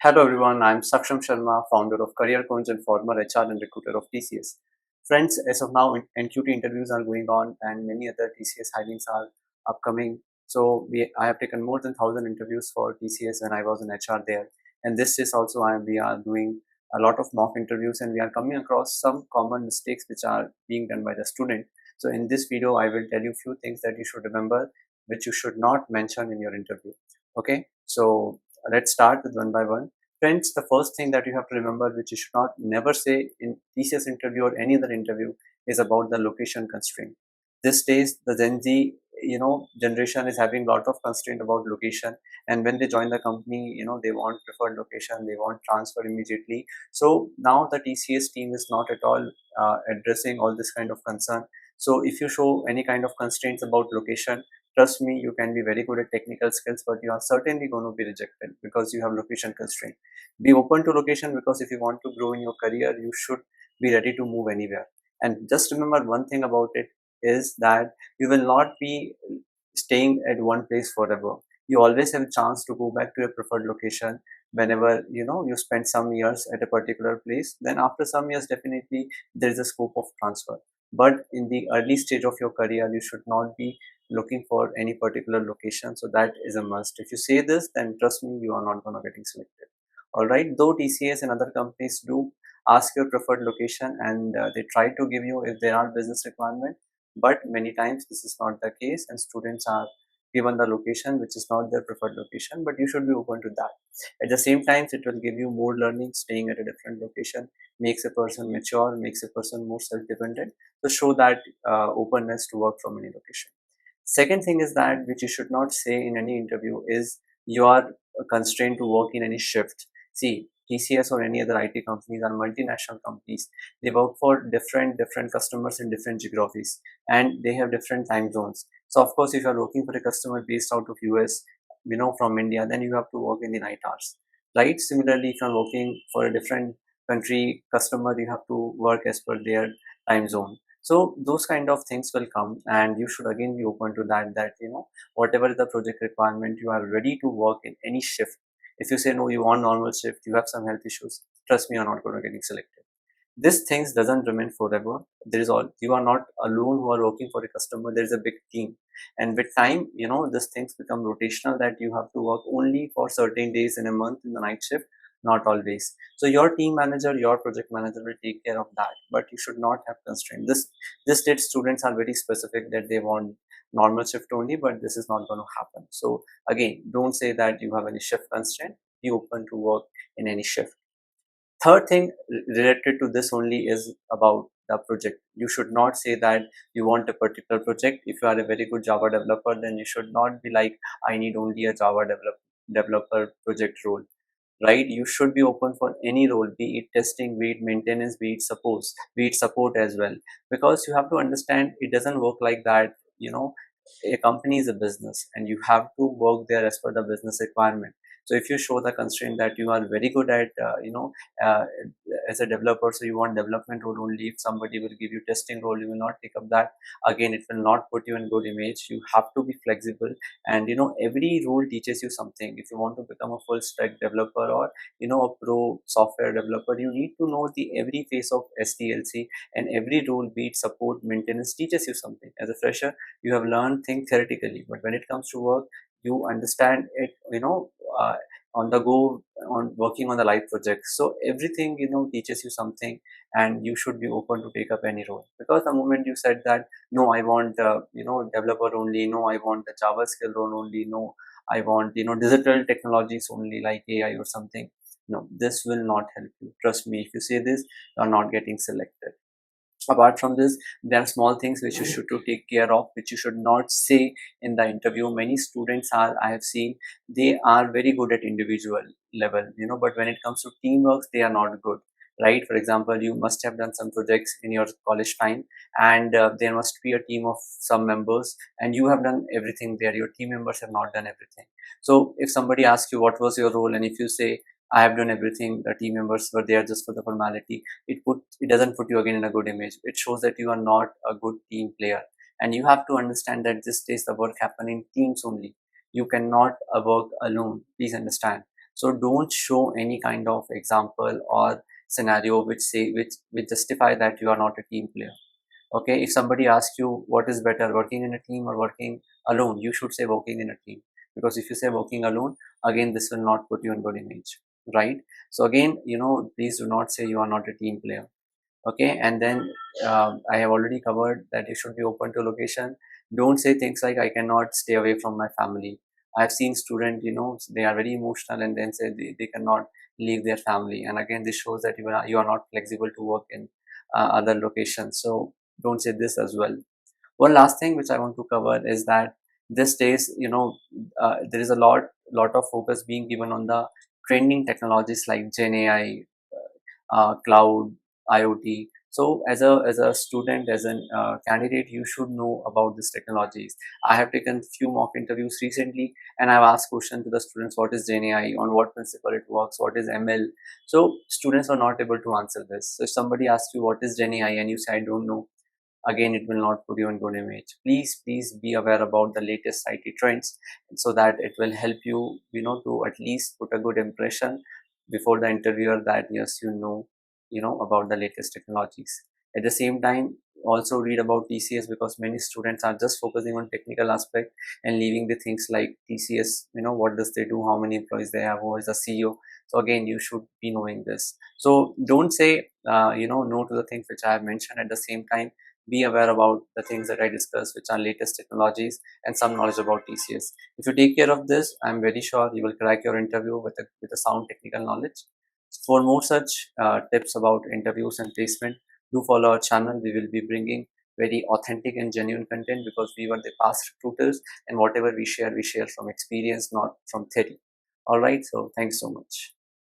Hello everyone, I'm Saksham Sharma, founder of CareerKunj and former HR and recruiter of TCS. Friends, as of now, NQT interviews are going on and many other TCS hirings are upcoming. I have taken more than 1,000 interviews for TCS when I was in HR there. And this is also we are doing a lot of mock interviews and we are coming across some common mistakes which are being done by the student. So in this video, I will tell you few things that you should remember, which you should not mention in your interview. Okay, so let's start with one by one. Friends, the first thing that you have to remember, which you should not never say in TCS interview or any other interview, is about the location constraint. These days, the Gen Z, generation is having a lot of constraint about location, and when they join the company, they want preferred location, they want transfer immediately. So now the TCS team is not at all addressing all this kind of concern. So if you show any kind of constraints about location, trust me, you can be very good at technical skills, but you are certainly going to be rejected because you have location constraint. Be open to location, because if you want to grow in your career, you should be ready to move anywhere. And just remember one thing about it is that you will not be staying at one place forever. You always have a chance to go back to your preferred location whenever you spend some years at a particular place. Then after some years, definitely there is a scope of transfer. But in the early stage of your career, you should not be looking for any particular location. So that is a must. If you say this, then trust me, you are not going to getting selected. All right, though TCS and other companies do ask your preferred location and they try to give you if there are business requirement, but many times this is not the case and students are given the location which is not their preferred location, but you should be open to that. At the same time, it will give you more learning. Staying at a different location makes a person mature, makes a person more self-dependent. So show that openness to work from any location. Second thing is that, which you should not say in any interview, is you are constrained to work in any shift. See, TCS or any other IT companies are multinational companies. They work for different customers in different geographies, and they have different time zones. So of course, if you are working for a customer based out of US, from India, then you have to work in the night hours, right? Similarly, if you are working for a different country customer, you have to work as per their time zone. So those kind of things will come, and you should again be open to that whatever is the project requirement, you are ready to work in any shift. If you say no, you want normal shift, you have some health issues, trust me, you're not going to getting selected. This things doesn't remain forever. There is all, you are not alone who are working for a customer. There is a big team, and with time, these things become rotational, that you have to work only for certain days in a month in the night shift, not always. So your team manager, your project manager will take care of that, but you should not have constraint. This state students are very specific that they want normal shift only, but this is not going to happen. So again, don't say that you have any shift constraint. Be open to work in any shift. Third thing related to this only is about the project. You should not say that you want a particular project. If you are a very good Java developer, then you should not be like, I need only a Java developer project role, right? You should be open for any role, be it testing, be it maintenance, be it support as well. Because you have to understand, it doesn't work like that. A company is a business and you have to work there as per the business requirement. So if you show the constraint that you are very good at uh, as a developer, so you want development role only, if somebody will give you testing role, you will not take up that. Again, it will not put you in good image. You have to be flexible, and every role teaches you something. If you want to become a full stack developer or a pro software developer, you need to know the every phase of SDLC, and every role, be it support, maintenance, teaches you something. As a fresher, you have learned things theoretically, but when it comes to work, you understand it on the go, on working on the live projects. So everything teaches you something, and you should be open to take up any role. Because the moment you said that no, I want developer only, no, I want the Java skill role only, no, I want digital technologies only like AI or something, no, this will not help you. Trust me, if you say this, you are not getting selected. Apart from this, there are small things which you should to take care of, which you should not say in the interview. Many students are, I have seen, they are very good at individual level, but when it comes to teamwork, they are not good, right? For example, you must have done some projects in your college time, and there must be a team of some members, and you have done everything there, your team members have not done everything. So if somebody asks you what was your role, and if you say I have done everything, the team members were there just for the formality, it doesn't put you again in a good image. It shows that you are not a good team player, and you have to understand that this days the work happen in teams only. You cannot work alone, please understand. So don't show any kind of example or scenario which justify that you are not a team player. Okay, if somebody asks you what is better, working in a team or working alone, you should say working in a team, because if you say working alone, again this will not put you in good image, right? So again, please do not say you are not a team player. Okay, and then I have already covered that you should be open to location. Don't say things like I cannot stay away from my family. I've seen students, they are very emotional and then say they cannot leave their family, and again this shows that you are not flexible to work in other locations. So don't say this as well. One last thing which I want to cover is that these days, there is a lot of focus being given on the trending technologies like Gen AI, cloud, IoT. So as a student, as a candidate, you should know about these technologies. I have taken few mock interviews recently, and I've asked questions to the students: what is Gen AI? On what principle it works? What is ML? So students are not able to answer this. So if somebody asks you what is Gen AI and you say I don't know, again it will not put you in good image. Please be aware about the latest IT trends, so that it will help you, to at least put a good impression before the interviewer that yes, about the latest technologies. At the same time, also read about TCS, because many students are just focusing on technical aspect and leaving the things like TCS, what does they do, how many employees they have, who is the CEO. So again, you should be knowing this. So don't say no to the things which I have mentioned. At the same time, be aware about the things that I discussed, which are latest technologies and some knowledge about TCS. If you take care of this, I'm very sure you will crack your interview with a sound technical knowledge. For more such tips about interviews and placement, do follow our channel. We will be bringing very authentic and genuine content, because we were the past recruiters, and whatever we share from experience, not from theory. All right. So thanks so much.